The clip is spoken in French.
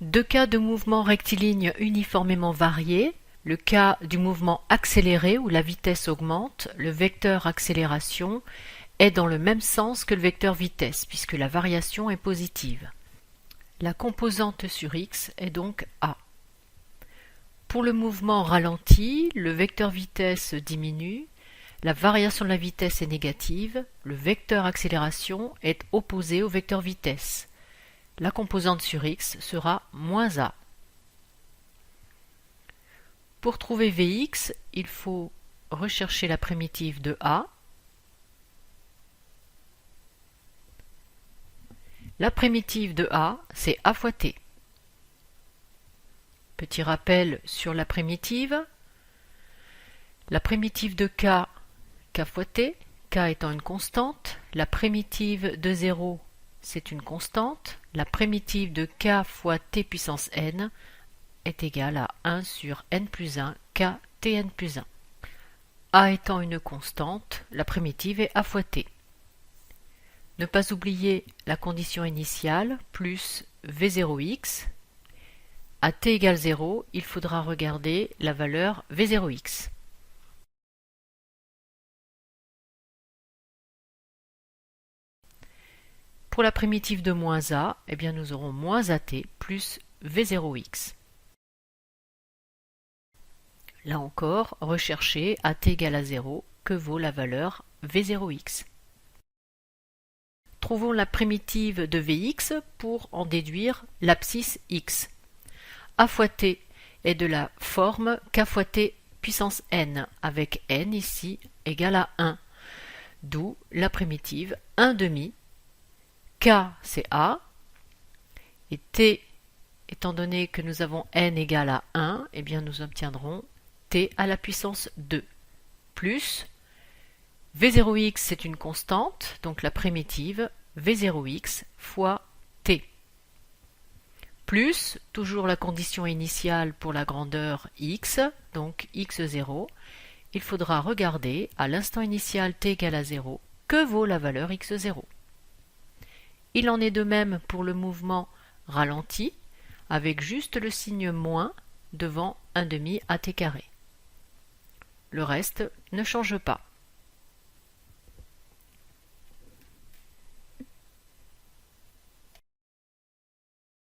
Deux cas de mouvement rectiligne uniformément variés. Le cas du mouvement accéléré où la vitesse augmente, le vecteur accélération est dans le même sens que le vecteur vitesse puisque la variation est positive. La composante sur x est donc a. Pour le mouvement ralenti, le vecteur vitesse diminue, la variation de la vitesse est négative, le vecteur accélération est opposé au vecteur vitesse. La composante sur x sera moins a. Pour trouver Vx, il faut rechercher la primitive de a. La primitive de a, c'est a fois t. Petit rappel sur la primitive. La primitive de k, k fois t, k étant une constante. La primitive de 0, c'est une constante. La primitive de k fois t puissance n est égale à 1 sur n plus 1, k tn plus 1. A étant une constante, la primitive est a fois t. Ne pas oublier la condition initiale, plus v0x. À t égale 0, il faudra regarder la valeur v0x. Pour la primitive de moins a, eh bien nous aurons moins at plus v0x. Là encore, recherchez à t égale à 0 que vaut la valeur v0x. Trouvons la primitive de Vx pour en déduire l'abscisse x. A fois t est de la forme k fois t puissance n, avec n ici égale à 1, d'où la primitive 1 demi. K c'est a, et t, étant donné que nous avons n égale à 1, eh bien nous obtiendrons t à la puissance 2, plus v0x c'est une constante, donc la primitive v0x fois t, plus toujours la condition initiale pour la grandeur x, donc x0, il faudra regarder à l'instant initial t égale à 0 que vaut la valeur x0. Il en est de même pour le mouvement ralenti, avec juste le signe moins devant 1 demi at carré. Le reste ne change pas.